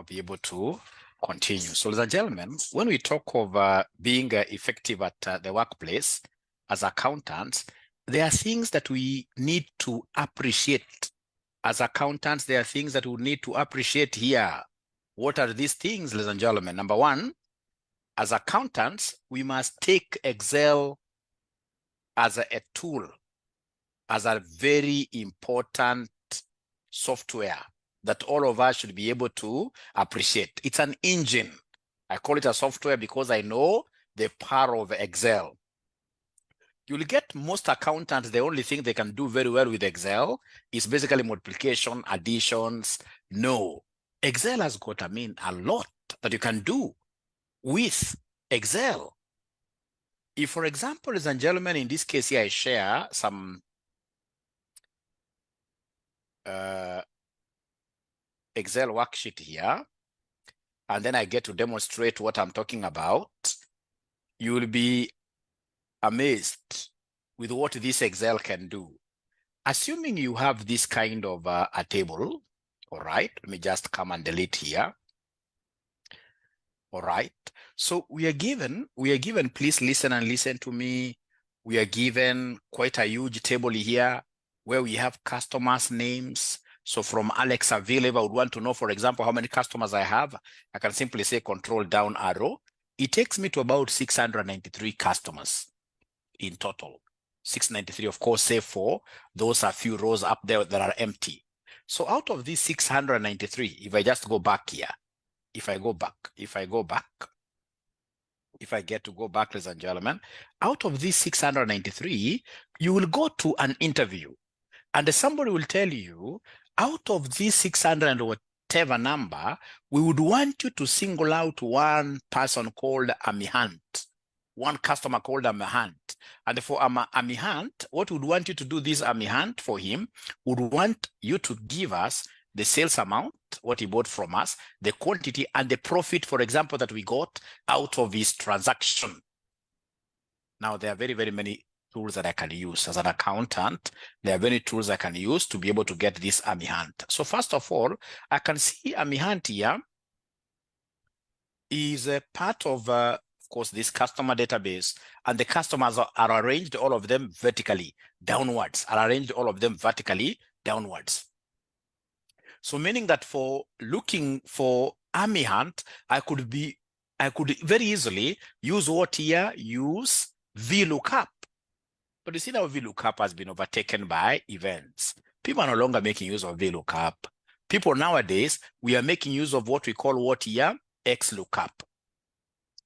be able to continue. So, ladies and gentlemen, when we talk of being effective at the workplace as accountants, there are things that we need to appreciate. As accountants, there are things that we need to appreciate here. What are these things, ladies and gentlemen? Number one, as accountants, we must take Excel as a tool, as a very important software that all of us should be able to appreciate. It's an engine. I call it a software because I know the power of Excel. You'll get most accountants, the only thing they can do very well with Excel is basically multiplication, additions. No, Excel has got, a lot that you can do with Excel. If, for example, ladies and gentlemen, in this case here, I share some Excel worksheet here, and then I get to demonstrate what I'm talking about, you will be amazed with what this Excel can do. Assuming you have this kind of a table, all right, let me just come and delete here. All right, so we are given, please listen and listen to me. We are given quite a huge table here where we have customers' names. So from Alex available, I would want to know, for example, how many customers I have. I can simply say control down arrow. It takes me to about 693 customers in total. 693, of course, save for those are few rows up there that are empty. So out of these 693, if I just go back here, if I get to go back, ladies and gentlemen, out of these 693, you will go to an interview and somebody will tell you, out of these 600 and whatever number, we would want you to single out one person called Amihant, one customer called Amihant. And for Amihant, what would want you to do this Amihant for him, would want you to give us the sales amount, what he bought from us, the quantity and the profit, for example, that we got out of his transaction. Now, there are very, very many tools that I can use as an accountant. There are many tools I can use to be able to get this Amihant. So first of all, I can see Amihant here is a part of course, this customer database, and the customers are arranged, all of them vertically downwards, So meaning that for looking for Amihant, I could very easily use what here, use VLOOKUP. But you see now VLOOKUP has been overtaken by events. People are no longer making use of VLOOKUP. People nowadays, we are making use of what we call what here, XLOOKUP.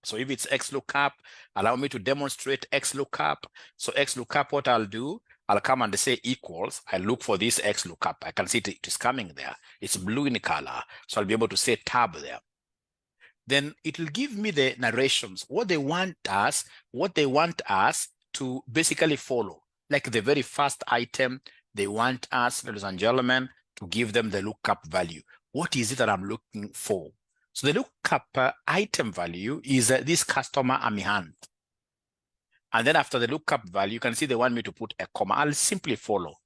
So if it's XLOOKUP, allow me to demonstrate XLOOKUP. So XLOOKUP, what I'll do, I'll come and say equals. I look for this XLOOKUP. I can see it is coming there. It's blue in color. So I'll be able to say tab there. Then it will give me the narrations, what they want us to basically follow. Like the very first item, they want us, ladies and gentlemen, to give them the lookup value. What is it that I'm looking for? So the lookup item value is this customer Amihant. And then after the lookup value, you can see they want me to put a comma. I'll simply follow.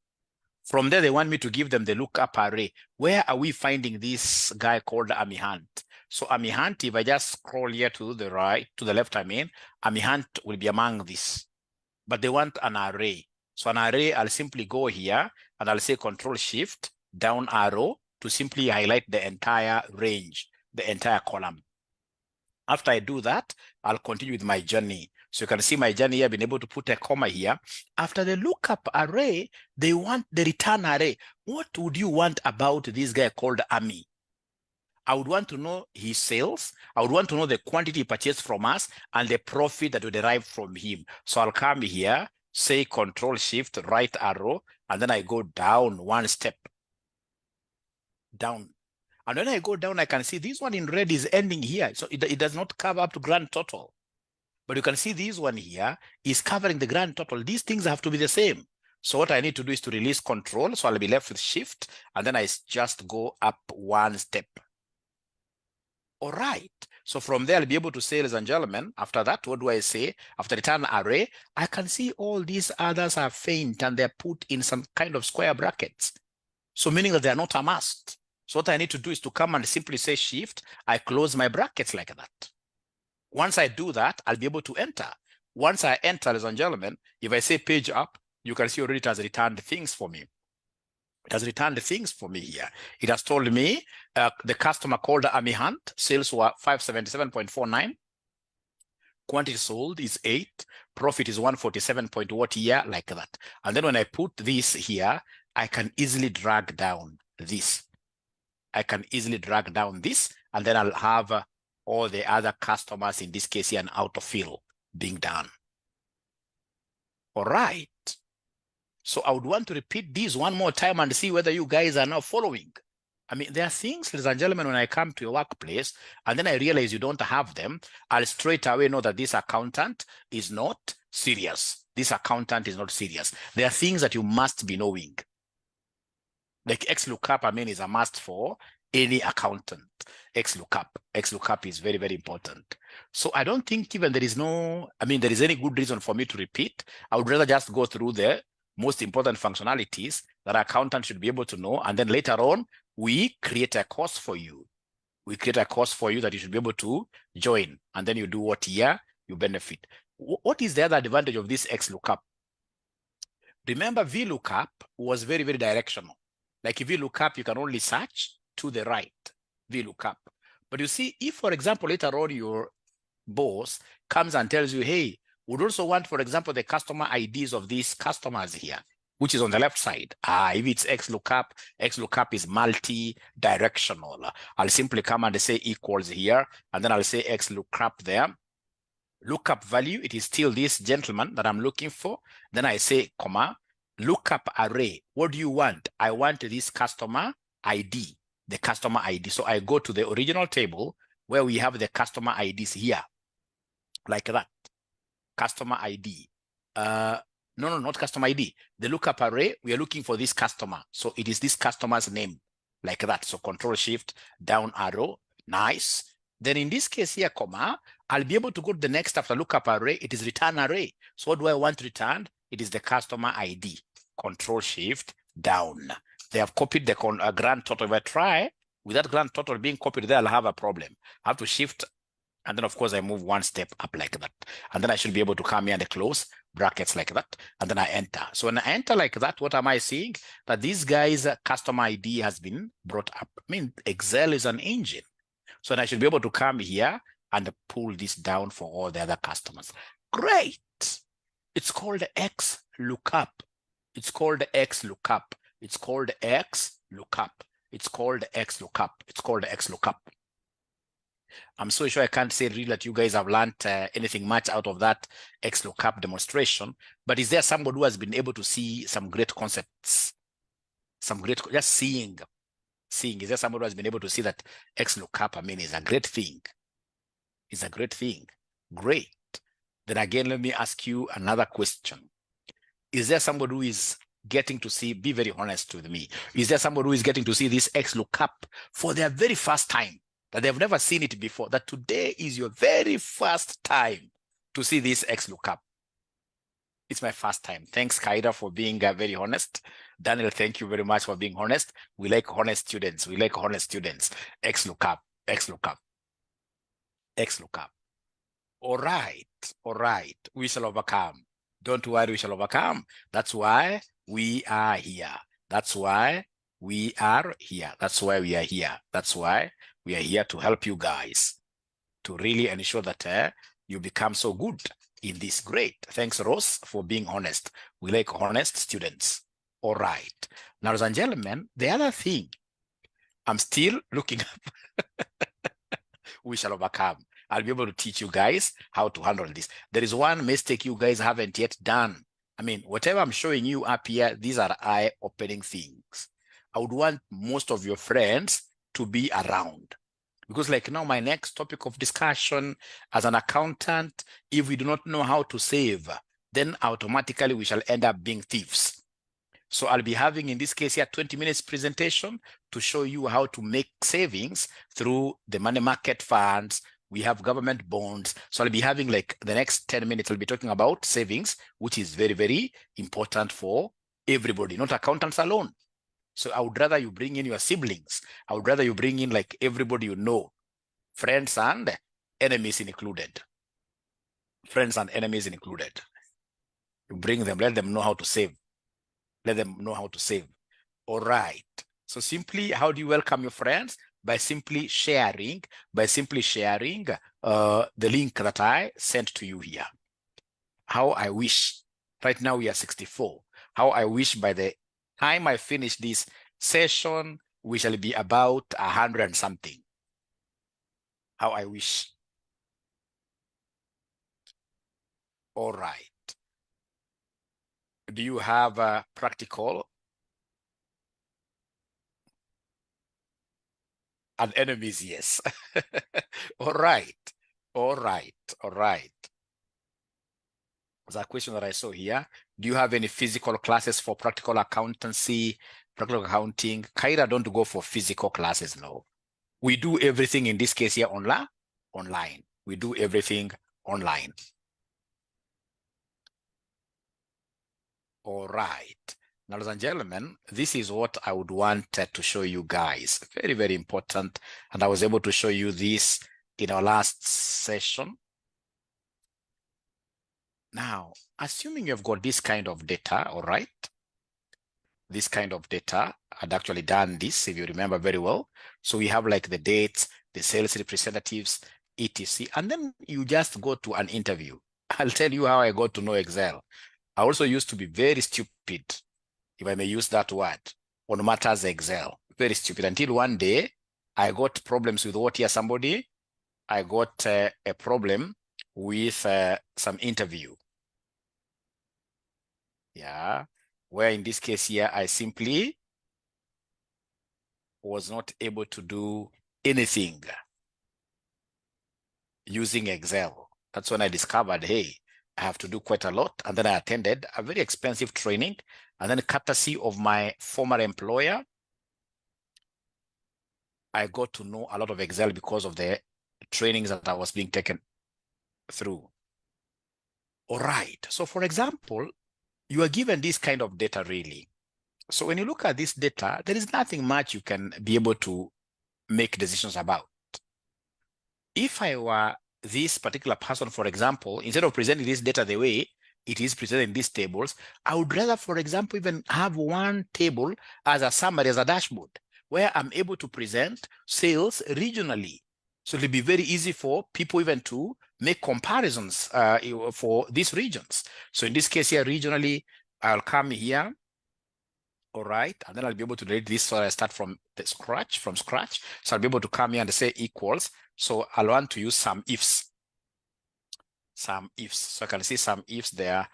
From there, they want me to give them the lookup array. Where are we finding this guy called Amihant? So Amihant, if I just scroll here to the right, to the left, Amihant will be among this. But they want an array. So an array, I'll simply go here and I'll say Control Shift down arrow to simply highlight the entire range, the entire column. After I do that, I'll continue with my journey. So you can see my journey here, being able to put a comma here. After the lookup array, they want the return array. What would you want about this guy called Ami? I would want to know his sales. I would want to know the quantity he purchased from us and the profit that we derive from him. So I'll come here, say Control Shift, right arrow, and then I go down one step. Down. And when I go down, I can see this one in red is ending here. So it does not cover up to grand total. But you can see this one here is covering the grand total. These things have to be the same. So what I need to do is to release Control. So I'll be left with Shift, and then I just go up one step. All right. So from there, I'll be able to say, ladies and gentlemen, after that, what do I say? After return array, I can see all these others are faint and they're put in some kind of square brackets. So meaning that they're not a must. So what I need to do is to come and simply say shift. I close my brackets like that. Once I do that, I'll be able to enter. Once I enter, ladies and gentlemen, if I say page up, you can see already it has returned things for me. It has returned things for me here. It has told me the customer called Amy Hunt, sales were 577.49. Quantity sold is 8. Profit is 147 point what here, like that. And then when I put this here, I can easily drag down this. I can easily drag down this, and then I'll have all the other customers, in this case here, an autofill being done. All right. So I would want to repeat this one more time and see whether you guys are now following. I mean, there are things, ladies and gentlemen, when I come to your workplace and then I realize you don't have them, I'll straight away know that this accountant is not serious. This accountant is not serious. There are things that you must be knowing. Like XLOOKUP, I mean, is a must for any accountant. XLOOKUP is very, very important. So I don't think even there is any good reason for me to repeat. I would rather just go through the most important functionalities that accountants should be able to know. And then later on, we create a course for you. We create a course for you that you should be able to join. And then you do what here, you benefit. What is the other advantage of this XLOOKUP? Remember, VLOOKUP was very, very directional. Like if you look up, you can only search to the right, VLOOKUP. But you see, if, for example, later on your boss comes and tells you, hey, would also want, for example, the customer IDs of these customers here, which is on the left side. If it's XLOOKUP is multi-directional. I'll simply come and say equals here, and then I'll say XLOOKUP there. Lookup value, it is still this gentleman that I'm looking for. Then I say, comma, lookup array. What do you want? I want this customer ID, the customer ID. So I go to the original table where we have the customer IDs here, like that. Customer ID. No, not customer ID. The lookup array, we are looking for this customer. So it is this customer's name, like that. So Control Shift, down arrow, nice. Then in this case here, comma, I'll be able to go to the next after lookup array. It is return array. So what do I want returned? It is the customer ID. Control Shift, down. They have copied the grand total. If I try, with that grand total being copied there, I'll have a problem. I have to shift, and then of course I move one step up like that. And then I should be able to come here and close brackets like that. And then I enter. So when I enter like that, what am I seeing? That this guy's customer ID has been brought up. I mean, Excel is an engine. So then I should be able to come here and pull this down for all the other customers. Great. It's called XLOOKUP. It's called XLOOKUP. It's called XLOOKUP. It's called XLOOKUP. It's called XLOOKUP. I'm so sure I can't say really that you guys have learned anything much out of that XLOOKUP demonstration, but is there somebody who has been able to see some great concepts? Just seeing. Is there somebody who has been able to see that XLOOKUP, I mean, is a great thing? It's a great thing. Great. Then again, let me ask you another question. Is there somebody who is getting to see, be very honest with me, is there somebody who is getting to see this XLOOKUP for their very first time, that they've never seen it before, that today is your very first time to see this XLOOKUP? It's my first time. Thanks, Kaida, for being very honest. Daniel, thank you very much for being honest. We like honest students. We like honest students. XLOOKUP, XLOOKUP, XLOOKUP. All right. We shall overcome. Don't worry, we shall overcome. That's why we are here. That's why we are here. That's why we are here. That's why we are here to help you guys to really ensure that you become so good in this. Great. Thanks, Rose, for being honest. We like honest students. All right. Now, ladies and gentlemen, the other thing, I'm still looking up. We shall overcome. I'll be able to teach you guys how to handle this. There is one mistake you guys haven't yet done. I mean, whatever I'm showing you up here, these are eye-opening things. I would want most of your friends to be around. Because like now, my next topic of discussion as an accountant, if we do not know how to save, then automatically we shall end up being thieves. So I'll be having, in this case here, 20 minutes presentation to show you how to make savings through the money market funds. We have government bonds. So I'll be having like the next 10 minutes, I'll be talking about savings, which is very, very important for everybody, not accountants alone. So I would rather you bring in your siblings. I would rather you bring in like everybody you know, friends and enemies included. Friends and enemies included. You bring them, let them know how to save. Let them know how to save. All right. So simply, how do you welcome your friends? By simply sharing the link that I sent to you here. How I wish, right now we are 64. How I wish by the time I finish this session, we shall be about 100 and something. How I wish. All right. Do you have a practical and enemies? Yes. All right. All right. All right. There's a question that I saw here. Do you have any physical classes for practical accountancy, practical accounting? Kaira don't go for physical classes, no. We do everything in this case here online. We do everything online. All right. Now, ladies and gentlemen, this is what I would want to show you guys. Very, very important. And I was able to show you this in our last session. Now, assuming you've got this kind of data, all right? This kind of data, I'd actually done this, if you remember very well. So we have like the dates, the sales representatives, etc. And then you just go to an interview. I'll tell you how I got to know Excel. I also used to be very stupid, if I may use that word, on matters Excel. Very stupid, until one day I got problems with what here, somebody, I got a problem with some interview. Yeah, where in this case here, I simply was not able to do anything using Excel. That's when I discovered, hey, I have to do quite a lot. And then I attended a very expensive training. And then courtesy of my former employer, I got to know a lot of Excel because of the trainings that I was being taken through. All right. So for example, you are given this kind of data really. So when you look at this data, there is nothing much you can be able to make decisions about. If I were this particular person, for example, instead of presenting this data the way it is presented in these tables, I would rather, for example, even have one table as a summary, as a dashboard, where I'm able to present sales regionally. So it'll be very easy for people even to make comparisons for these regions. So in this case here, regionally, I'll come here. All right, and then I'll be able to delete this. So I start from scratch. So I'll be able to come here and say equals. So I'll want to use some ifs. So I can see some ifs there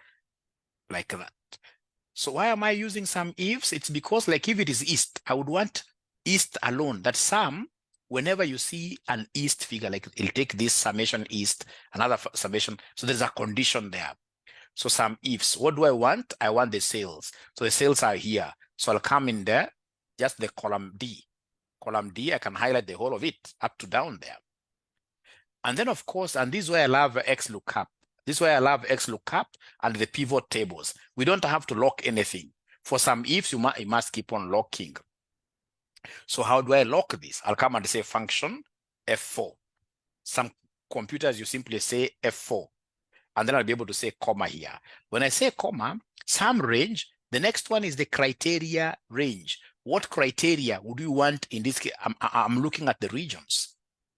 like that. So why am I using some ifs? It's because like if it is east, I would want east alone. That sum, whenever you see an east figure, like it'll take this summation east, another summation. So there's a condition there. So some ifs. What do I want? I want the sales. So the sales are here. So I'll come in there, just the column D. Column D, I can highlight the whole of it up to down there. And then of course, and this is where I love XLOOKUP. This is where I love XLOOKUP and the pivot tables. We don't have to lock anything. For some ifs, you must keep on locking. So how do I lock this? I'll come and say function F4. Some computers, you simply say F4. And then I'll be able to say comma here. When I say comma, some range, the next one is the criteria range. What criteria would you want in this case? I'm looking at the regions.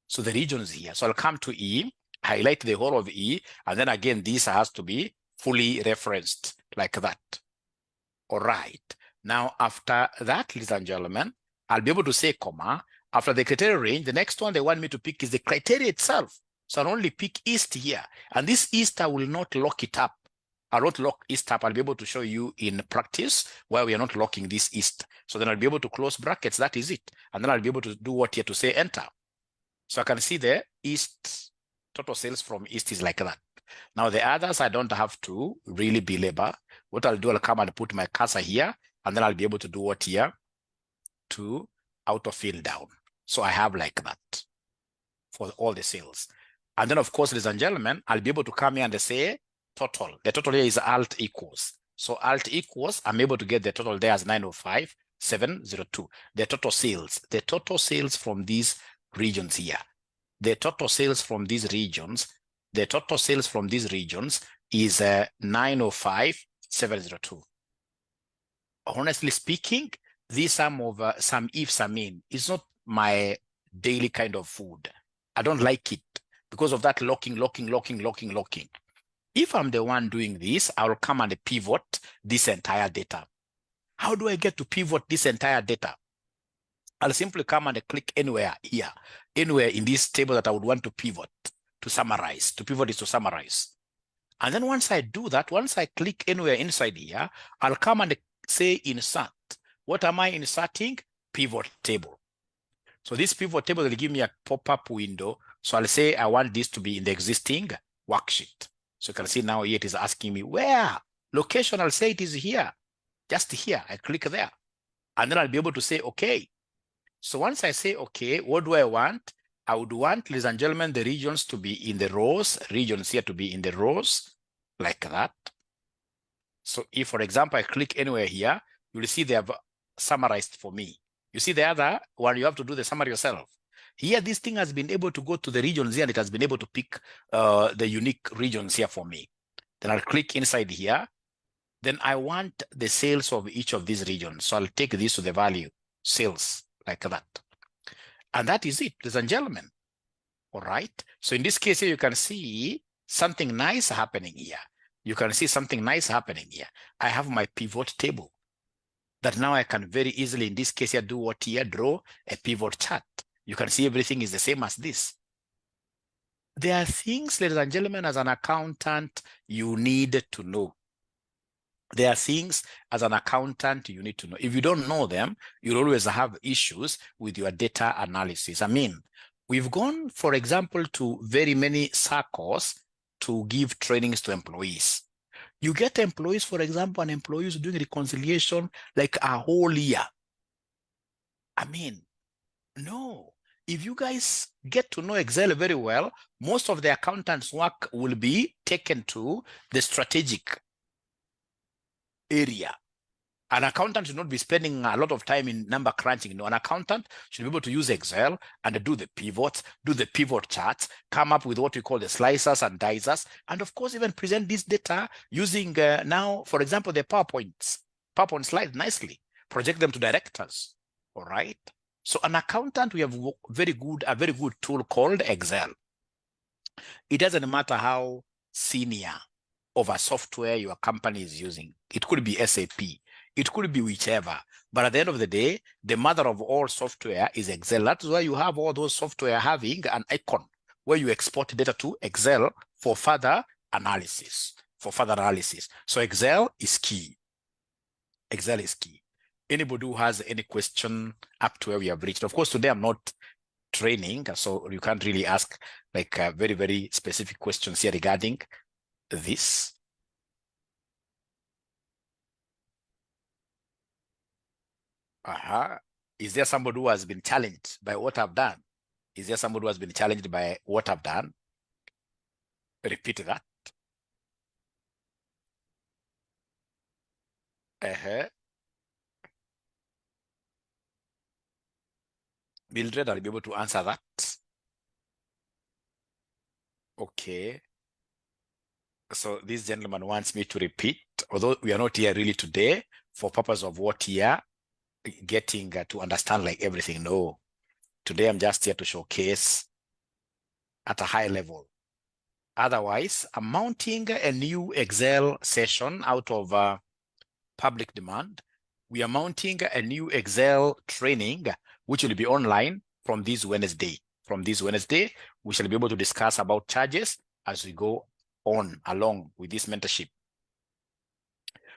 So the regions here. So I'll come to E, highlight the whole of E, and then again, this has to be fully referenced like that. All right. Now, after that, ladies and gentlemen, I'll be able to say comma. After the criteria range, the next one they want me to pick is the criteria itself. So I'll only pick east here. And this east, I will not lock it up. I'll not lock east up. I'll be able to show you in practice where we are not locking this east. So then I'll be able to close brackets. That is it. And then I'll be able to do what here to say enter. So I can see the east, total sales from east is like that. Now the others, I don't have to really belabor. What I'll do, I'll come and put my cursor here, and then I'll be able to do what here to auto fill down. So I have like that for all the sales. And then of course, ladies and gentlemen, I'll be able to come here and say total. The total here is alt equals. So alt equals, I'm able to get the total there as 905. 702. The total sales from these regions here. The total sales from these regions, is 905,702. Honestly speaking, this sum of some ifs, I mean, is not my daily kind of food. I don't like it because of that locking. If I'm the one doing this, I will come and pivot this entire data. How do I get to pivot this entire data? I'll simply come and click anywhere here, anywhere in this table that I would want to pivot, to summarize. To pivot is to summarize. And then once I do that, once I click anywhere inside here, I'll come and say insert. What am I inserting? Pivot table. So this pivot table will give me a pop-up window. So I'll say I want this to be in the existing worksheet. So you can see now here it is asking me where. Location, I'll say it is here. Just here. I click there. And then I'll be able to say okay. So once I say okay, what do I want? I would want, ladies and gentlemen, the regions to be in the rows, regions here to be in the rows, like that. So if, for example, I click anywhere here, you will see they have summarized for me. You see the other one, you have to do the summary yourself. Here, this thing has been able to go to the regions here, and it has been able to pick the unique regions here for me. Then I'll click inside here. Then I want the sales of each of these regions. So I'll take this to the value, sales, like that. And that is it, ladies and gentlemen. All right. So in this case here, you can see something nice happening here. You can see something nice happening here. I have my pivot table that now I can very easily, in this case here, do what here, draw a pivot chart. You can see everything is the same as this. There are things, ladies and gentlemen, as an accountant, you need to know. There are things as an accountant you need to know. If you don't know them, you'll always have issues with your data analysis. I mean, we've gone, for example, to very many circles to give trainings to employees. You get employees, for example, an employee is doing reconciliation like a whole year. I mean, no. If you guys get to know Excel very well, most of the accountants' work will be taken to the strategic area. An accountant should not be spending a lot of time in number crunching. No, an accountant should be able to use Excel and do the pivots, do the pivot charts, come up with what we call the slicers and dicers, and of course, even present this data using now, for example, the PowerPoint slides nicely, project them to directors. All right. So an accountant, we have a very good tool called Excel. It doesn't matter how senior of a software your company is using. It could be SAP. It could be whichever. But at the end of the day, the mother of all software is Excel. That's why you have all those software having an icon where you export data to Excel for further analysis. So Excel is key. Excel is key. Anybody who has any question up to where we have reached. Of course, today I'm not training, so you can't really ask like very, very specific questions here regarding this. Is there somebody who has been challenged by what I've done? Is there somebody who has been challenged by what I've done? Repeat that. Mildred, I'll be able to answer that. Okay. So this gentleman wants me to repeat, although we are not here really today for purpose of what here, getting to understand like everything. No, today I'm just here to showcase at a high level. Otherwise, I'm mounting a new Excel session out of public demand. We are mounting a new Excel training, which will be online from this Wednesday. From this Wednesday, we shall be able to discuss about charges as we go on along with this mentorship.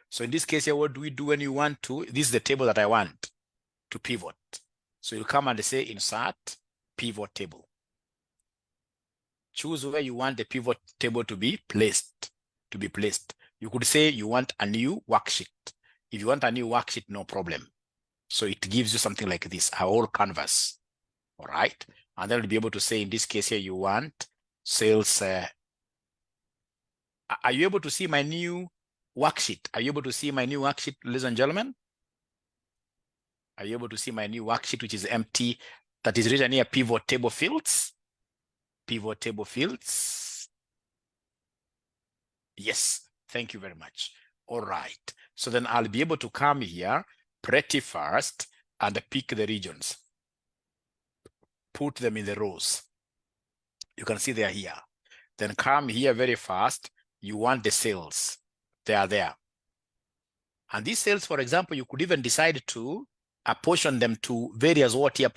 So in this case here, what do we do when you want to? This is the table that I want to pivot. So you'll come and say insert pivot table. Choose where you want the pivot table to be placed. You could say you want a new worksheet. If you want a new worksheet, no problem. So it gives you something like this, a whole canvas. All right. And then you'll be able to say in this case here, you want sales. Are you able to see my new worksheet? Are you able to see my new worksheet, ladies and gentlemen? Are you able to see my new worksheet, which is empty, that is written here, pivot table fields? Pivot table fields. Yes, thank you very much. All right. So then I'll be able to come here pretty fast and pick the regions. Put them in the rows. You can see they are here. Then come here very fast. You want the sales. They are there. And these sales, for example, you could even decide to apportion them to various what-tier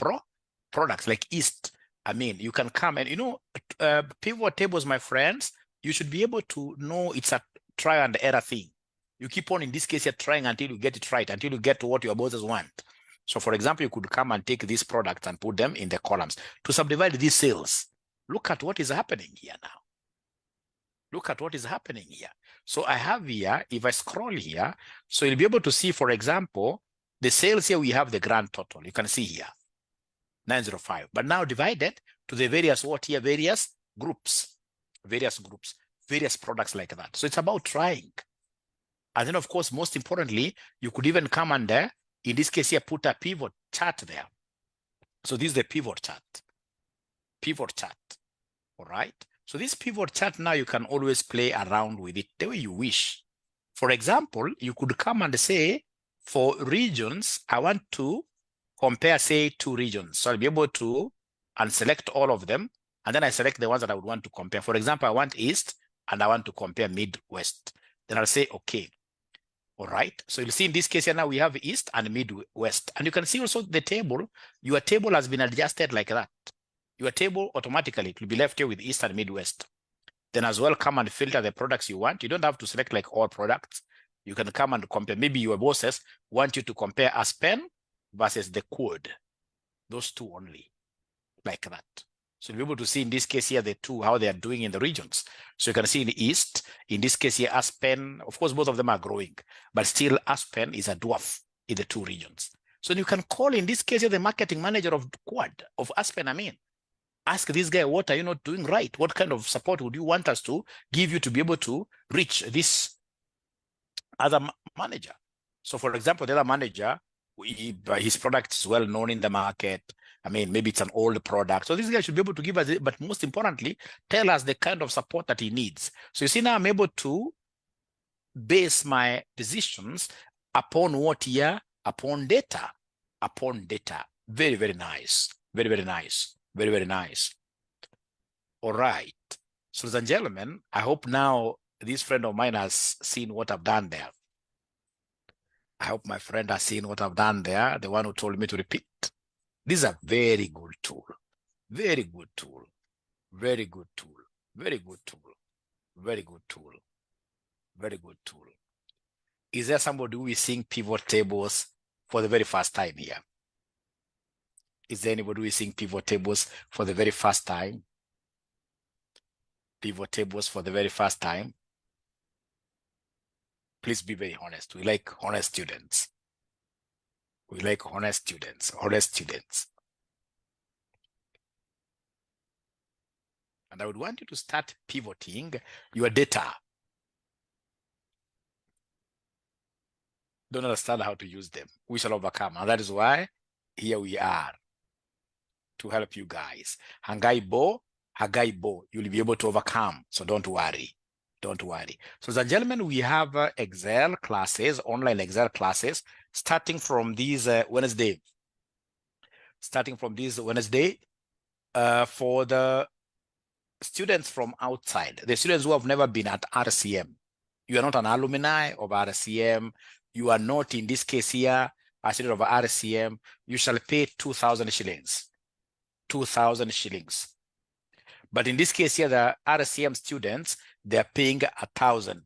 products like East. I mean, you can come and, you know, pivot tables, my friends, you should be able to know it's a try and error thing. You keep on, in this case, you're trying until you get it right, until you get to what your bosses want. So, for example, you could come and take these products and put them in the columns to subdivide these sales. Look at what is happening here now. Look at what is happening here. So I have here, if I scroll here, so you'll be able to see, for example, the sales here, we have the grand total. You can see here, 905. But now divided to the various what here, various groups, various products like that. So it's about trying. And then, of course, most importantly, you could even come under, in this case here, put a pivot chart there. So this is the pivot chart. Pivot chart. All right. So this pivot chart now, you can always play around with it the way you wish. For example, you could come and say, for regions, I want to compare, say, 2 regions. So I'll be able to unselect all of them. And then I select the ones that I would want to compare. For example, I want East and I want to compare Midwest. Then I'll say, okay. All right. So you'll see in this case here now we have East and Midwest. And you can see also the table. Your table has been adjusted like that. Your table automatically, it will be left here with East and Midwest. Then as well, come and filter the products you want. You don't have to select like all products. You can come and compare. Maybe your bosses want you to compare Aspen versus the code. Those 2 only, like that. So you'll be able to see in this case here, the 2, how they are doing in the regions. So you can see in the East, in this case here, Aspen, of course, both of them are growing, but still Aspen is a dwarf in the 2 regions. So you can call, in this case here, the marketing manager of Quad, of Aspen, I mean. Ask this guy, what are you not doing right? What kind of support would you want us to give you to be able to reach this other manager? So for example, the other manager, his product is well known in the market. I mean, maybe it's an old product. So this guy should be able to give us it, but most importantly, tell us the kind of support that he needs. So you see now I'm able to base my decisions upon what here? Upon data. Upon data. Very, very nice. Very, very nice. Very, very nice. All right. So, ladies and gentlemen, I hope now this friend of mine has seen what I've done there. I hope my friend has seen what I've done there, the one who told me to repeat. This is a very good tool. Very good tool. Very good tool. Very good tool. Very good tool. Very good tool. Is there somebody who is seeing pivot tables for the very first time here? Is there anybody who is seeing pivot tables for the very first time? Pivot tables for the very first time? Please be very honest. We like honest students. We like honest students, honest students. And I would want you to start pivoting your data. Don't understand how to use them. We shall overcome. And that is why here we are, to help you guys. Hagaibo, you'll be able to overcome. So don't worry. Don't worry. So, ladies and gentlemen, we have Excel classes, online Excel classes, starting from this Wednesday. Starting from this Wednesday, for the students from outside, the students who have never been at RCM. You are not an alumni of RCM. You are not, in this case here, a student of RCM. You shall pay 2,000 shillings. 2,000 shillings. But in this case here, the RCM students, they're paying 1,000.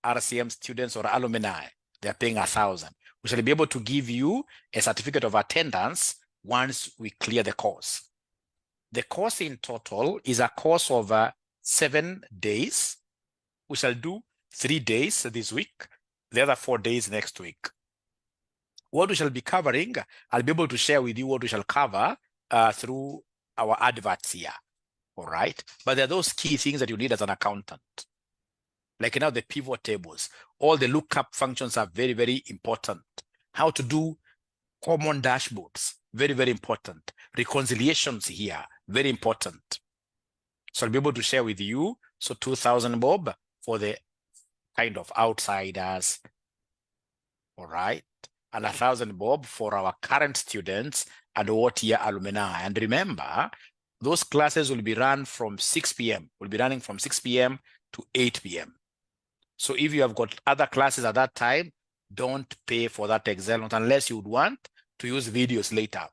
RCM students or alumni, they're paying 1,000. We shall be able to give you a certificate of attendance once we clear the course. The course in total is a course of 7 days. We shall do 3 days this week, the other 4 days next week. What we shall be covering, I'll be able to share with you what we shall cover through our adverts here. All right. But there are those key things that you need as an accountant. Like now the pivot tables, all the lookup functions are very, very important. How to do Common dashboards, very, very important. Reconciliations here, very important. So I'll be able to share with you. So 2,000 bob for the kind of outsiders, all right? And 1,000 bob for our current students and what year alumni. And remember, those classes will be run from 6 p.m. We'll be running from 6 p.m. to 8 p.m. So if you have got other classes at that time, don't pay for that Excel note unless you would want to use videos later.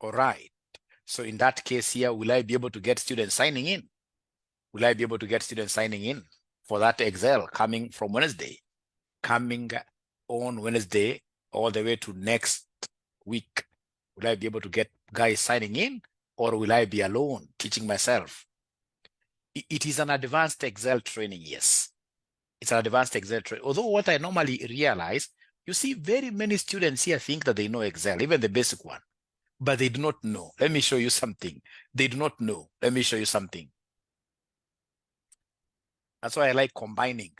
All right. So in that case here, will I be able to get students signing in? Will I be able to get students signing in for that Excel coming from Wednesday? Coming on Wednesday all the way to next week? Will I be able to get guys signing in, or will I be alone teaching myself? It is an advanced Excel training, yes. It's an advanced Excel training. Although what I normally realize, you see very many students here think that they know Excel, even the basic one, but they do not know. Let me show you something. They do not know. Let me show you something. That's why I like combining.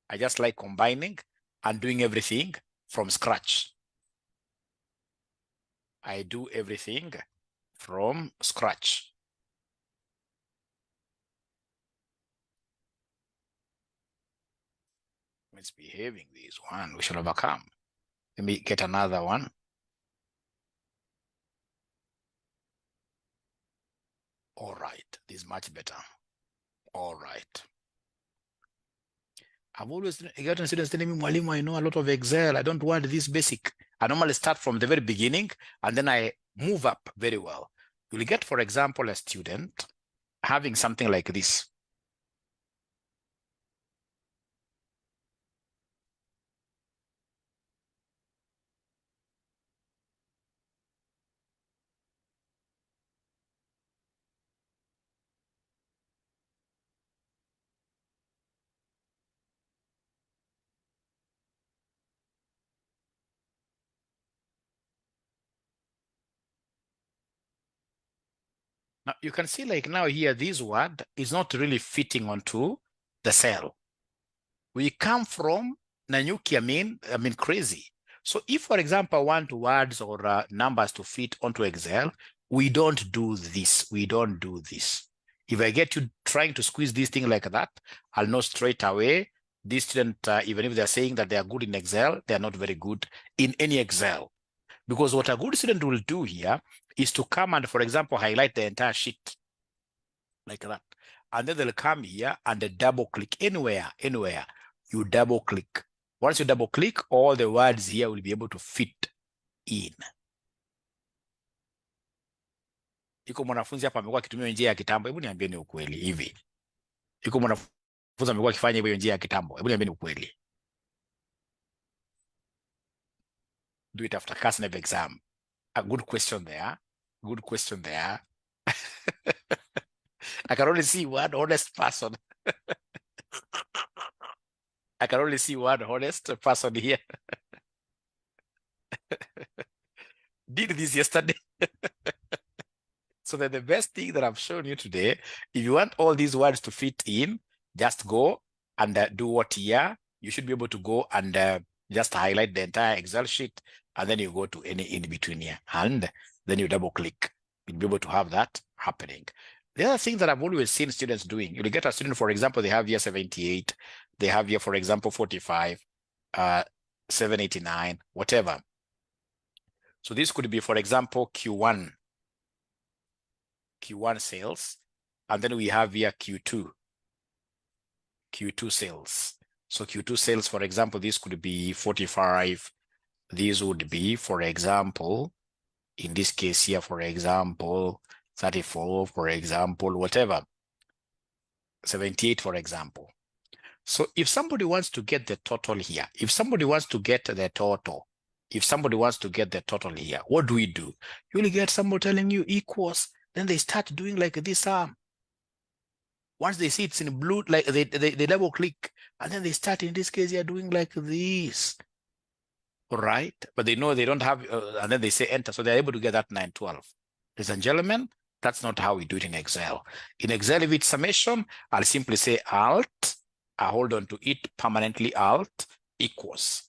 I just like combining and doing everything from scratch. I do everything from scratch. Misbehaving this one, we should overcome. Let me get another one. All right, this is much better. All right. I've always gotten students telling me, Mwalimu, I know a lot of Excel. I don't want this basic. I normally start from the very beginning and then I move up very well. You'll get, for example, a student having something like this. Now you can see like now here, this word is not really fitting onto the cell. We come from Nanyuki, I mean crazy. So if, for example, I want words or numbers to fit onto Excel, we don't do this. We don't do this. If I get you trying to squeeze this thing like that, I'll know straight away this student, even if they're saying that they are good in Excel, they're not very good in any Excel. Because what a good student will do here is to come and, for example, highlight the entire sheet like that. And then they'll come here and double click anywhere. You double click. Once you double click, all the words here will be able to fit in. Iko mwanafunzi hapa amekuwa akitumia njia ya kitambo. Hebu niambieni ukweli hivi. Iko mwanafunzi amekuwa akifanya hiyo njia ya kitambo. Hebu niambieni ukweli. Do it after KASNEB exam. A good question there. Good question there. I can only see one honest person. I can only see one honest person here. Did this yesterday. So that the best thing that I've shown you today, if you want all these words to fit in, just go and do what here. You should be able to go and just highlight the entire Excel sheet, and then you go to any in between here, and then you double click. You'll be able to have that happening. The other thing that I've always seen students doing, you'll get a student, for example, they have here 78, they have here, for example, 45, 789, whatever. So this could be, for example, Q1 sales, and then we have here Q2 sales. So Q2 sales, for example, this could be 45. These would be, for example, in this case here, for example, 34, for example, whatever, 78, for example. So if somebody wants to get the total here, if somebody wants to get the total here, what do? You'll get somebody telling you equals, then they start doing like this arm. Once they see it's in blue, like they double click, and then they start, in this case, they are doing like this. All right, but they know they don't have, and then they say enter, so they're able to get that 912. Ladies and gentlemen, that's not how we do it in Excel. In Excel, if it's summation, I'll simply say Alt, I hold on to it permanently, Alt, equals.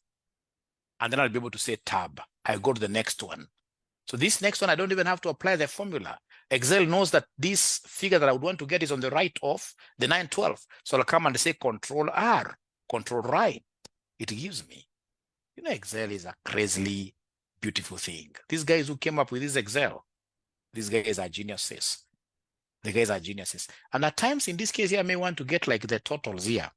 And then I'll be able to say tab. I go to the next one. So this next one, I don't even have to apply the formula. Excel knows that this figure that I would want to get is on the right of the 912. So I'll come and say Control R, Control right. It gives me. You know, Excel is a crazily beautiful thing. These guys who came up with this Excel, these guys are geniuses. The guys are geniuses. And at times in this case here, I may want to get like the totals here.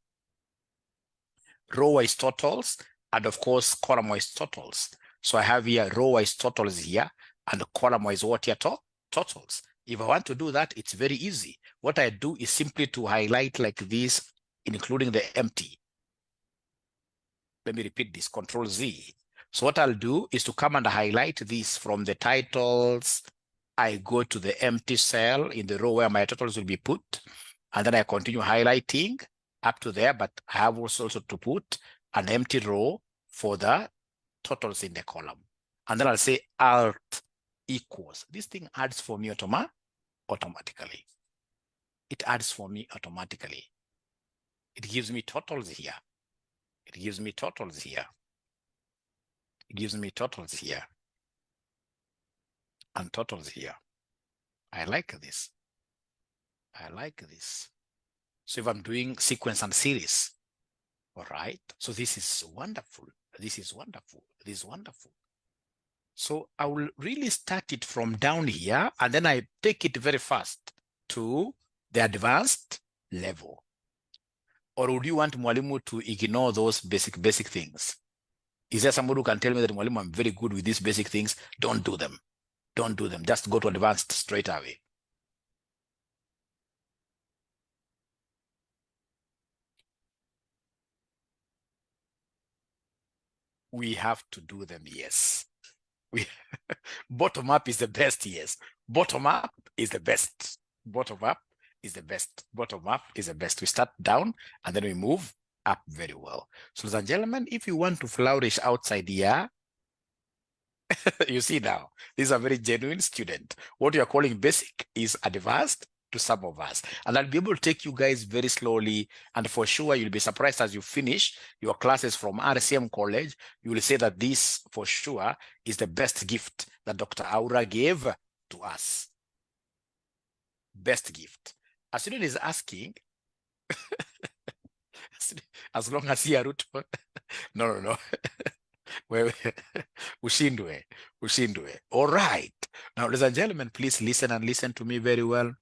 Row-wise totals, and of course, column-wise totals. So I have here row-wise totals here, and column-wise what here totals. If I want to do that, it's very easy. What I do is simply to highlight like this, including the empty. Let me repeat this, Control Z. So what I'll do is to come and highlight this from the titles. I go to the empty cell in the row where my totals will be put, and then I continue highlighting up to there, but I have also to put an empty row for the totals in the column. And then I'll say Alt equals. This thing adds for me automatically. It adds for me automatically. It gives me totals here. It gives me totals here. It gives me totals here. And totals here. I like this. I like this. So if I'm doing sequence and series, all right, so this is wonderful. This is wonderful. This is wonderful. So I will really start it from down here, and then I take it very fast to the advanced level. Or would you want Mwalimu to ignore those basic things? Is there somebody who can tell me that Mwalimu, I'm very good with these basic things? Don't do them. Don't do them. Just go to advanced straight away. We have to do them, yes. Bottom up is the best, yes. Bottom up is the best. Bottom up is the best. Bottom up is the best. We start down and then we move up very well. So, ladies and gentlemen, if you want to flourish outside here, you see now, this is a very genuine student. What you are calling basic is advanced to some of us. And I'll be able to take you guys very slowly. And for sure, you'll be surprised as you finish your classes from RCM College. You will say that this, for sure, is the best gift that Dr. Aura gave to us. Best gift. A student is asking, as long as he are root. No. Ushindwe. All right. Now, ladies and gentlemen, please listen and listen to me very well.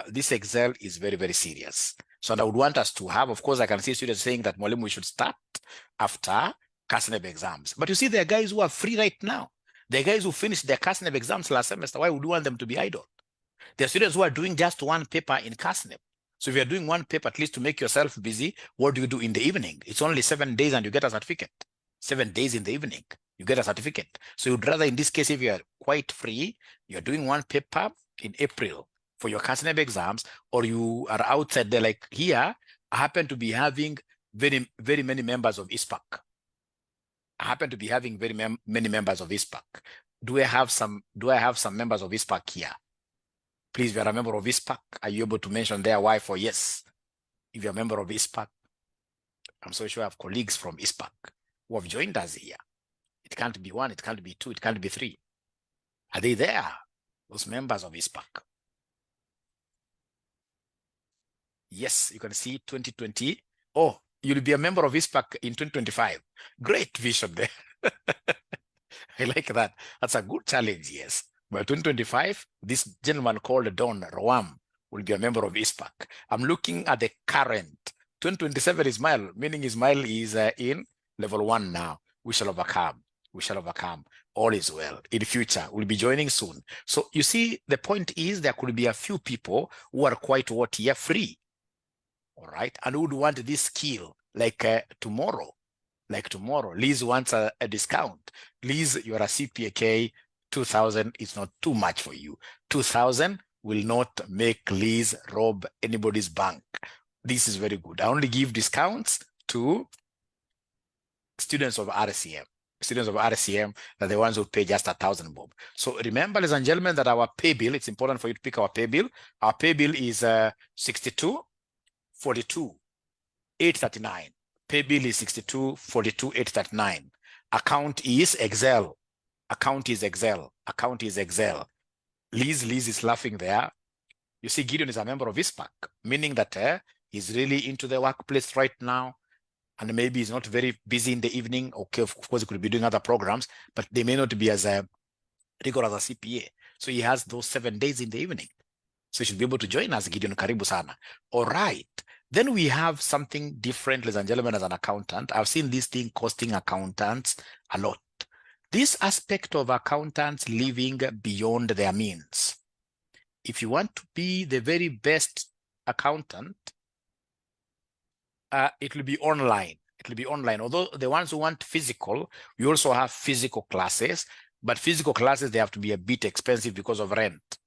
This Excel is very, very serious. So I would want us to have, of course, I can see students saying that Mwalimu, we should start after KASNEB exams. But you see, there are guys who are free right now. There are guys who finished their KASNEB exams last semester. Why would you want them to be idle? There are students who are doing just one paper in KASNEB. So if you're doing one paper, at least to make yourself busy, what do you do in the evening? It's only 7 days and you get a certificate. 7 days in the evening, you get a certificate. So you'd rather, in this case, if you're quite free, you're doing one paper in April for your KASNEB exams, or you are outside there, like here, I happen to be having very, very many members of ISPAC. I happen to be having very many members of ISPAC. Do I have some members of ISPAC here? Please, if you're a member of ISPAC, are you able to mention their wife or yes? If you're a member of ISPAC, I'm so sure I have colleagues from ISPAC who have joined us here. It can't be 1, it can't be 2, it can't be 3. Are they there? Those members of ISPAC. Yes, you can see 2020. Oh, you'll be a member of ISPAC in 2025. Great vision there. I like that. That's a good challenge, yes. By 2025, this gentleman called Don Roam will be a member of ISPAC. I'm looking at the current. 2027 Ismail, meaning Ismail is in level 1 now. We shall overcome. We shall overcome. All is well. In the future, we'll be joining soon. So you see, the point is there could be a few people who are quite free. All right. And who would want this skill like tomorrow. Like tomorrow. Liz wants a discount. Liz, you're a CPA 2,000 is not too much for you. 2,000 will not make Liz rob anybody's bank. This is very good. I only give discounts to students of RCM. Students of RCM are the ones who pay just 1,000 bob. So remember, ladies and gentlemen, that our pay bill, it's important for you to pick our pay bill. Our pay bill is 62, 42, 839. Pay bill is 62,42,839. Account is Excel. Account is Excel. Account is Excel. Liz is laughing there. You see, Gideon is a member of ISPAC, meaning that he's really into the workplace right now. And maybe he's not very busy in the evening. Okay, of course, he could be doing other programs, but they may not be as rigorous as a CPA. So he has those 7 days in the evening. So you should be able to join us, Gideon. Karibu sana. All right. Then we have something different, ladies and gentlemen, as an accountant. I've seen this thing costing accountants a lot. This aspect of accountants living beyond their means. If you want to be the very best accountant, it will be online. It will be online. Although the ones who want physical, we also have physical classes, but physical classes, they have to be a bit expensive because of rent.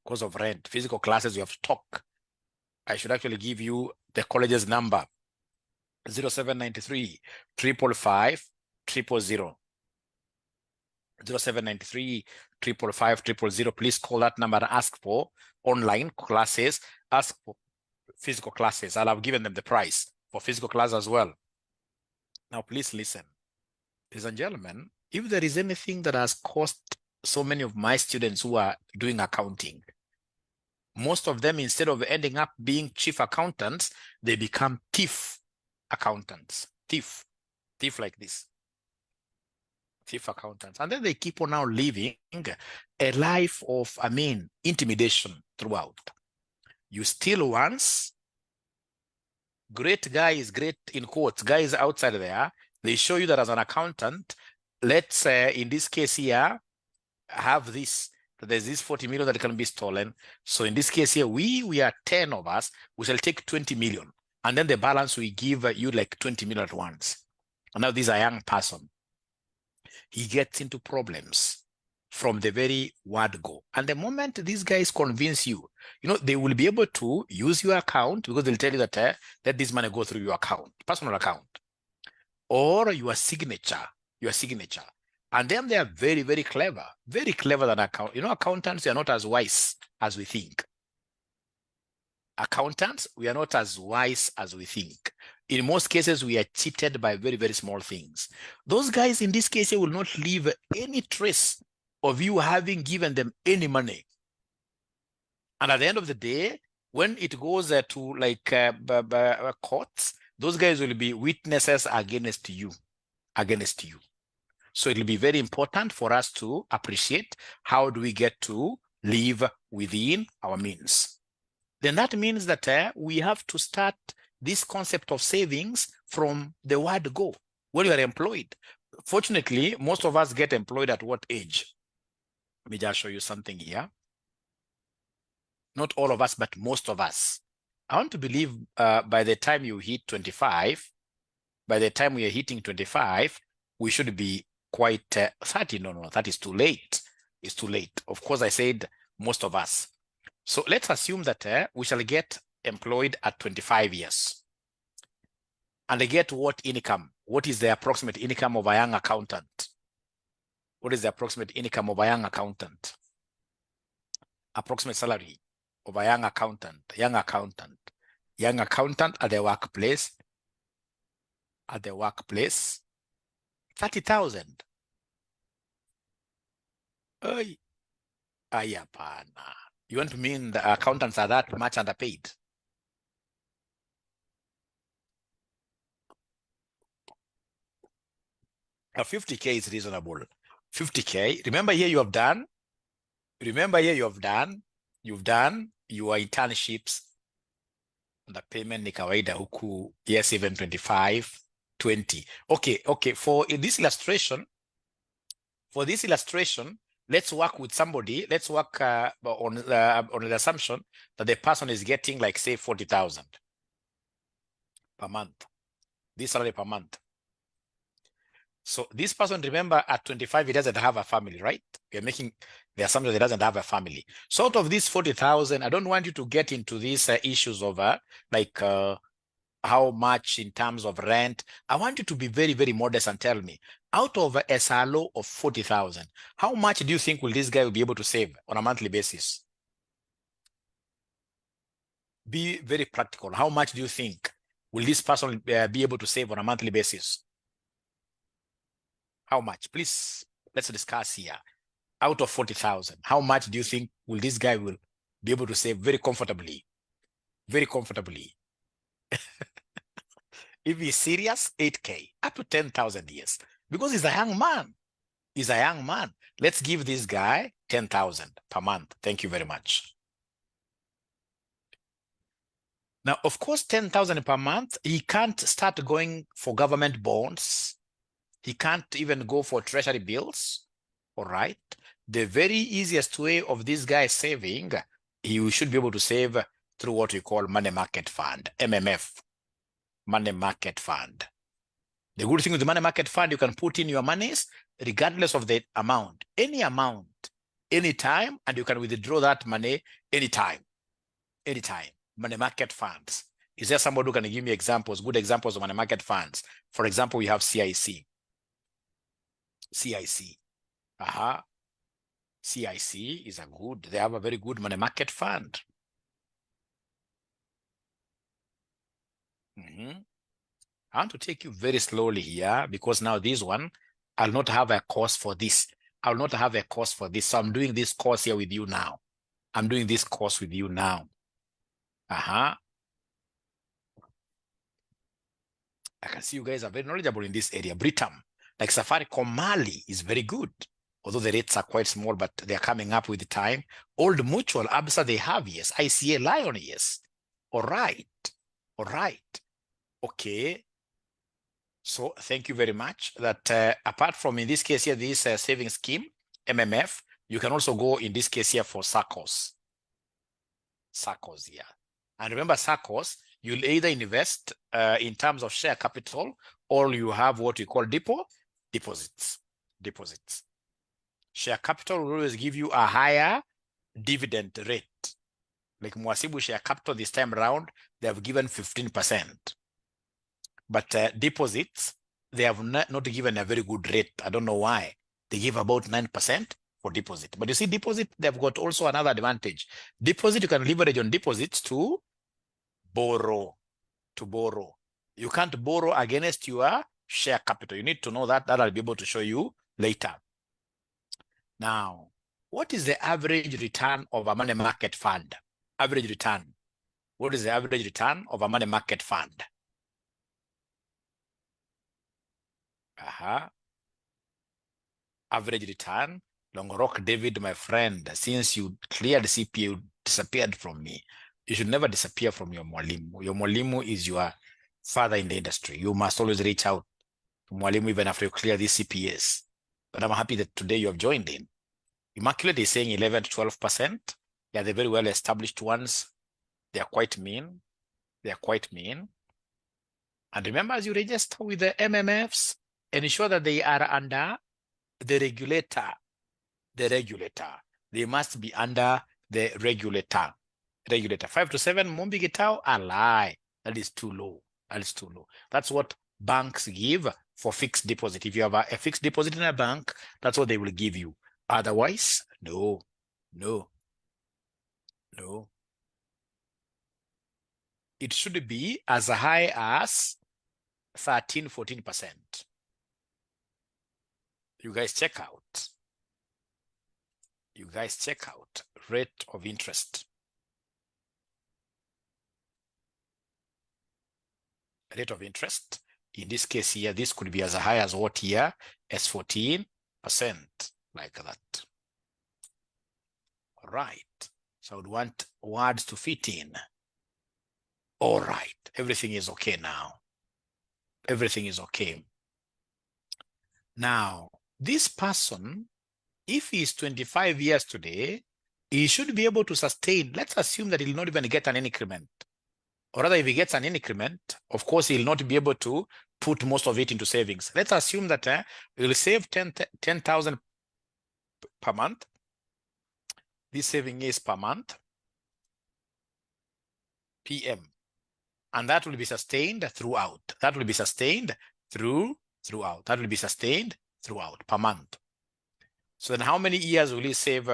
Because of rent. Physical classes, you have to talk. I should actually give you the college's number. 0793 555 000. 0793 555 000. Please call that number and ask for online classes. Ask for physical classes. I'll have given them the price for physical class as well. Now, please listen. Ladies and gentlemen, if there is anything that has cost so many of my students who are doing accounting, most of them, instead of ending up being chief accountants, they become thief accountants. Thief like this. Thief accountants. And then they keep on now living a life of, intimidation throughout. You steal once, great guys, great in quotes, guys outside there, they show you that as an accountant, let's in this case here, have this, there's this 40 million that can be stolen. So in this case here, we are 10 of us, we shall take 20 million. And then the balance, we give you like 20 million at once. And now this is a young person. He gets into problems from the very word go. And the moment these guys convince you, they will be able to use your account because they'll tell you that let this money go through your account, personal account, or your signature. And then they are very, very clever than accountants are not as wise as we think. Accountants, we are not as wise as we think. In most cases, we are cheated by very, very small things. Those guys in this case will not leave any trace of you having given them any money. And at the end of the day, when it goes to like courts, those guys will be witnesses against you. So it will be very important for us to appreciate how do we get to live within our means. Then that means that we have to start this concept of savings from the word go, when you are employed. Fortunately, most of us get employed at what age? Let me just show you something here. Not all of us, but most of us. I want to believe by the time you hit 25, by the time we are hitting 25, we should be quite 30. No, that is too late. It's too late. Of course, I said most of us. So let's assume that we shall get employed at 25 years. And they get what income? What is the approximate income of a young accountant? What is the approximate income of a young accountant? Approximate salary of a young accountant. Young accountant at the workplace. 30,000. You want to mean the accountants are that much underpaid? Now 50K is reasonable. 50K. Remember here you have done your internships. The payment ni kawaida huku, yes, even 25, 20. Okay. For this illustration, let's work with somebody. Let's work on the assumption that the person is getting like say 40,000 per month. This salary per month. So this person, remember, at 25, he doesn't have a family, right? We're making the assumption he doesn't have a family. So out of this 40,000, I don't want you to get into these issues of how much in terms of rent. I want you to be very, very modest and tell me, out of a salary of 40,000, how much do you think will this guy be able to save on a monthly basis? Be very practical. How much do you think will this person be able to save on a monthly basis? How much? Please, let's discuss here. Out of 40,000, how much do you think will this guy will be able to save very comfortably? Very comfortably. If he's serious, 8K, up to 10,000 years. Because he's a young man. He's a young man. Let's give this guy 10,000 per month. Thank you very much. Now, of course, 10,000 per month, he can't start going for government bonds. He can't even go for treasury bills. All right. The very easiest way of this guy saving, he should be able to save through what we call money market fund, MMF, money market fund. The good thing with the money market fund, you can put in your monies regardless of the amount, any amount, anytime, and you can withdraw that money anytime, anytime. Money market funds. Is there somebody who can give me examples, good examples of money market funds? For example, we have CIC. CIC. CIC is they have a very good money market fund. I want to take you very slowly here because now this one, I'll not have a course for this. I'll not have a course for this. So I'm doing this course here with you now. I'm doing this course with you now. I can see you guys are very knowledgeable in this area. Britam, like Safaricom Mali is very good. Although the rates are quite small, but they're coming up with the time. Old Mutual, ABSA, they have, yes. ICA, Lion, yes. All right. All right. Okay. So thank you very much. That apart from, in this case here, this savings scheme, MMF, you can also go in this case here for SACCOs. SACCOs, yeah. And remember, SACCOs, you'll either invest in terms of share capital, or you have what we call deposits. Share capital will always give you a higher dividend rate. Like Mwasibu Share Capital this time around, they have given 15%. But deposits, they have not given a very good rate. I don't know why. They give about 9% for deposit. But you see, deposit, they've got also another advantage. Deposit, you can leverage on deposits to borrow. You can't borrow against your share capital. You need to know that. That I'll be able to show you later. Now, what is the average return of a money market fund? Average return. What is the average return of a money market fund? Average return. Longorock David, my friend, since you cleared CPA, you disappeared from me. You should never disappear from your mwalimu. Your mwalimu is your father in the industry. You must always reach out to mwalimu even after you clear these CPAs. But I'm happy that today you have joined in. Immaculate is saying 11 to 12%. Yeah, they're very well established ones. They are quite mean. And remember, as you register with the MMFs, ensure that they are under the regulator. They must be under the regulator. 5 to 7, Mombi Gitao, a lie. That is too low. That's what banks give for fixed deposit. If you have a fixed deposit in a bank, that's what they will give you. Otherwise, no. It should be as high as 13, 14%. You guys check out. Rate of interest. In this case here, this could be as high as what here? As 14%, like that. All right. So I would want words to fit in. All right. Everything is okay now. Everything is okay. Now, this person, if he is 25 years today, he should be able to sustain. Let's assume that he'll not even get an increment. Or rather, if he gets an increment, of course, he'll not be able to put most of it into savings. Let's assume that he'll save 10,000 per month. This saving is per month, PM. And that will be sustained throughout. That will be sustained throughout per month. So then how many years will he save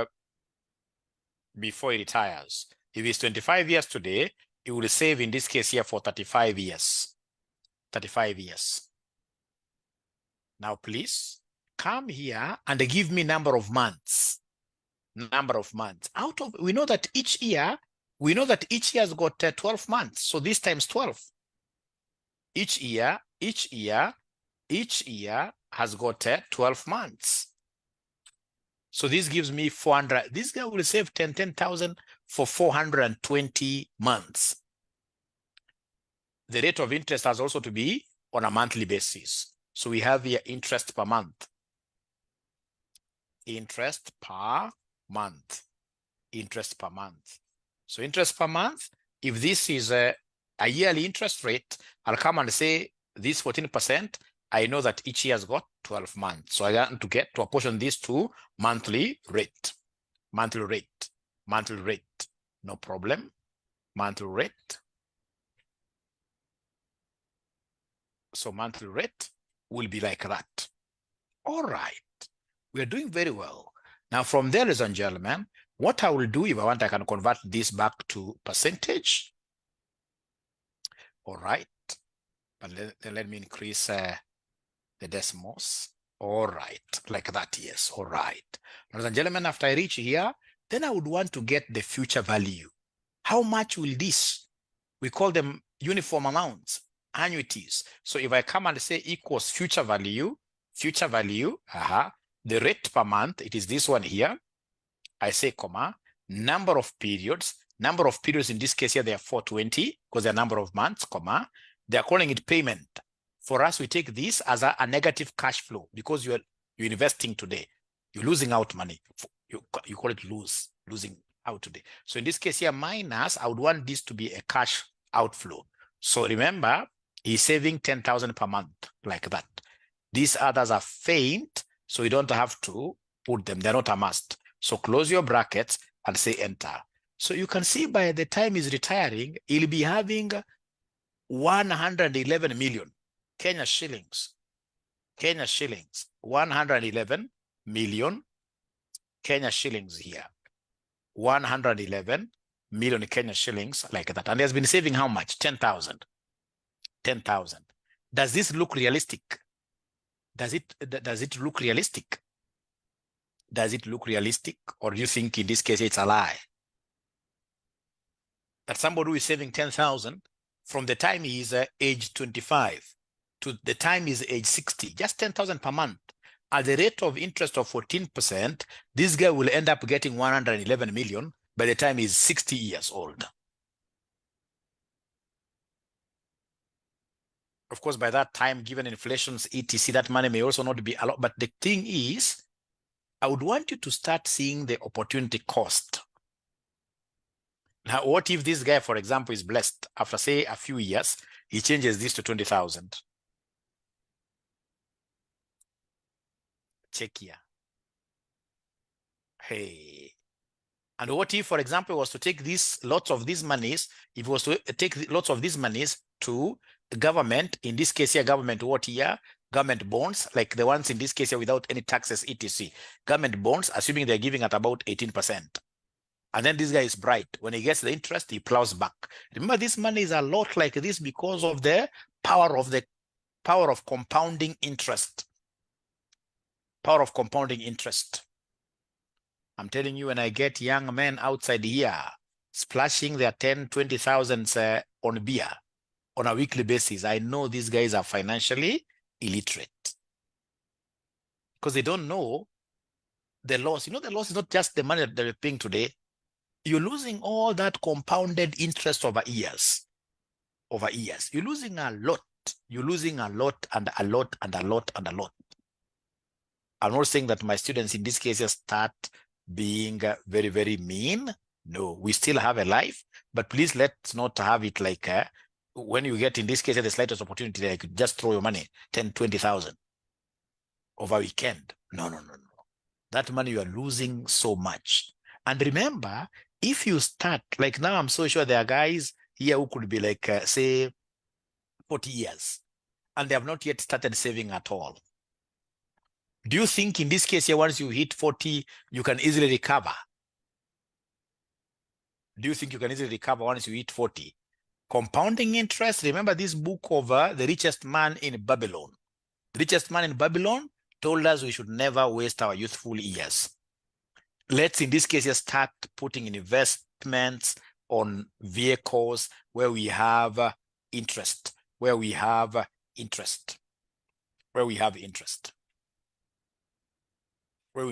before he retires? If he's 25 years today, You will save in this case here for 35 years. 35 years. Now, please come here and give me number of months. Number of months. Out of, we know that each year has got 12 months. So this times 12. Each year has got 12 months. So this gives me 400. This guy will save 10,000 for 420 months. The rate of interest has also to be on a monthly basis. So we have here interest per month. Interest per month. Interest per month. So interest per month, if this is a yearly interest rate, I'll come and say this 14%, I know that each year has got 12 months. So I want to apportion this to monthly rate. Monthly rate. Monthly rate. No problem. Monthly rate. So monthly rate will be like that. All right. We are doing very well. Now from there, ladies and gentlemen, what I will do, if I want, I can convert this back to percentage. All right. But let me increase the decimals. All right. Like that, yes. All right. Ladies and gentlemen, after I reach here, then I would want to get the future value. How much will this? We call them uniform amounts, annuities. So if I come and say equals future value, the rate per month, it is this one here. I say, comma, number of periods in this case here, they are 420 because they're number of months, comma, they're calling it payment. For us, we take this as a negative cash flow because you're investing today. You're losing out money. You call it losing out today. So in this case here, minus, I would want this to be a cash outflow. So remember, he's saving 10,000 per month like that. These others are faint, so you don't have to put them. They're not a must. So close your brackets and say enter. So you can see by the time he's retiring, he'll be having 111 million Kenya shillings. 111 million Kenya shillings here. 111 million Kenya shillings like that. And he has been saving how much? 10,000. 10,000. Does this look realistic? Does it look realistic? Does it look realistic? Or do you think in this case it's a lie? That somebody who is saving 10,000 from the time he is age 25 to the time he is age 60, just 10,000 per month, at the rate of interest of 14%, this guy will end up getting 111 million by the time he's 60 years old. Of course, by that time, given inflation's etc., that money may also not be a lot. But the thing is, I would want you to start seeing the opportunity cost. Now, what if this guy, for example, is blessed after, say, a few years, he changes this to 20,000? Check here. Hey. And what if, for example, was to take lots of these monies, if it was to take lots of these monies to the government, in this case here, government what here? Government bonds, like the ones in this case here without any taxes, etc. Government bonds, assuming they're giving at about 18%. And then this guy is bright. When he gets the interest, he plows back. Remember, this money is a lot like this because of the power of compounding interest. Power of compounding interest. I'm telling you, when I get young men outside here splashing their 10, 20,000 on beer on a weekly basis, I know these guys are financially illiterate because they don't know the loss. You know, the loss is not just the money that they're paying today. You're losing all that compounded interest over years. Over years. You're losing a lot. You're losing a lot and a lot and a lot and a lot. I'm not saying that my students in this case start being very, very mean. No, we still have a life, but please let's not have it like when you get in this case the slightest opportunity, like just throw your money, 10, 20,000 over a weekend. No. That money you are losing so much. And remember, if you start, like now I'm so sure there are guys here who could be like, say, 40 years, and they have not yet started saving at all. Do you think in this case here, once you hit 40, you can easily recover? Do you think you can easily recover once you hit 40? Compounding interest. Remember this book of The Richest Man in Babylon. The richest man in Babylon told us we should never waste our youthful years. Let's, in this case, start putting investments on vehicles where we have interest, where we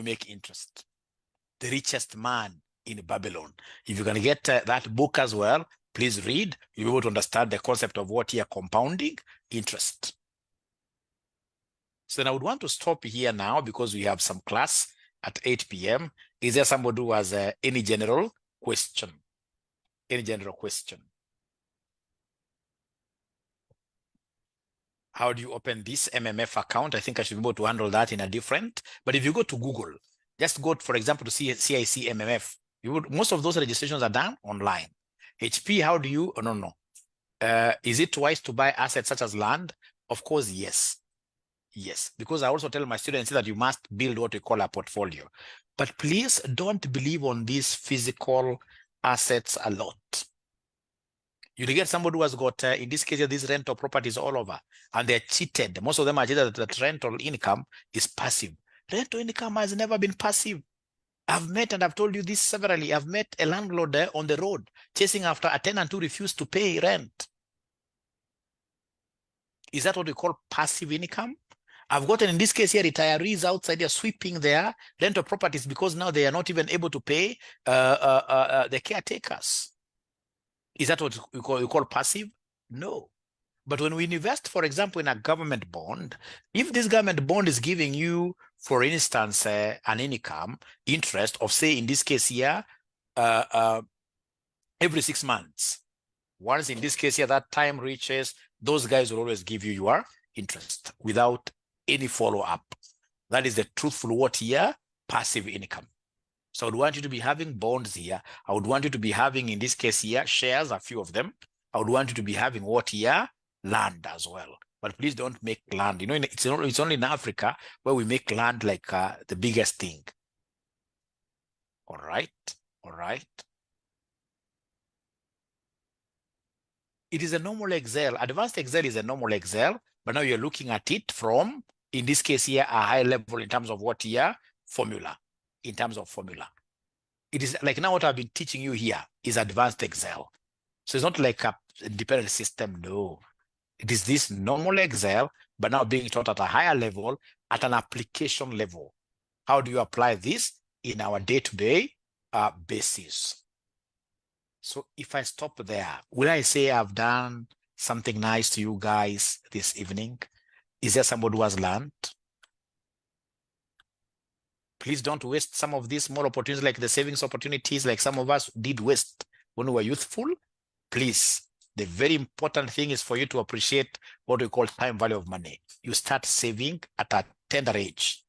make interest. The Richest Man in Babylon. If you can get that book as well, please read. You'll be able to understand the concept of what here compounding interest. So then I would want to stop here now because we have some class at 8 p.m. Is there somebody who has any general question? Any general question? How do you open this MMF account? I think I should be able to handle that in a different. But if you go to Google, just go, for example, to see CIC MMF. Most of those registrations are done online. HP, how do you? Oh, no. Is it wise to buy assets such as land? Of course, yes. Yes, because I also tell my students that you must build what we call a portfolio. But please don't believe on these physical assets a lot. You get somebody who has got, in this case, these rental properties all over, and they're cheated. Most of them are cheated that rental income is passive. Rental income has never been passive. I've met, and I've told you this severally, I've met a landlord there on the road chasing after a tenant who refused to pay rent. Is that what we call passive income? I've gotten, in this case here, retirees outside there sweeping their rental properties because now they are not even able to pay the caretakers. Is that what we call passive? No. But when we invest, for example, in a government bond, if this government bond is giving you, for instance, an income interest of, say, in this case here, every 6 months, once in this case here that time reaches, those guys will always give you your interest without any follow-up. That is the truthful what here? Passive income. So I would want you to be having bonds here. I would want you to be having, in this case here, shares, a few of them. I would want you to be having what here? Land as well. But please don't make land. You know, it's only in Africa where we make land like the biggest thing. All right. It is a normal Excel. Advanced Excel is a normal Excel, but now you're looking at it from, in this case here, a high level in terms of what here? Formula. In terms of formula. It is like now what I've been teaching you here is advanced Excel. So it's not like a independent system, no. It is this normal Excel, but now being taught at a higher level, at an application level. How do you apply this in our day-to-day basis? So if I stop there, will I say I've done something nice to you guys this evening? Is there somebody who has learned? Please don't waste some of these small opportunities, like the savings opportunities, like some of us did waste when we were youthful. Please, the very important thing is for you to appreciate what we call time value of money. You start saving at a tender age.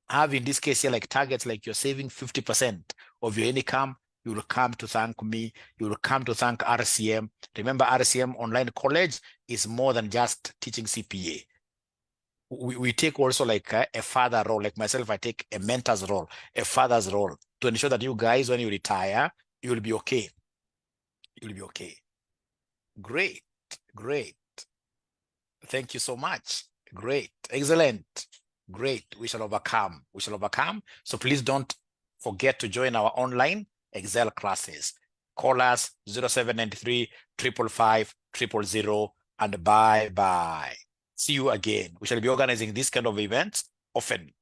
Have, in this case here, like targets, like you're saving 50% of your income. You will come to thank me. You will come to thank RCM. Remember, RCM Online College is more than just teaching CPA. We take also like a father role, like myself, I take a mentor's role, a father's role, to ensure that you guys, when you retire, you will be okay. You'll be okay. Great. Thank you so much. Great. Excellent. Great. We shall overcome. So please don't forget to join our online Excel classes. Call us 0793 555 000, and bye-bye. See you again. We shall be organizing this kind of events often.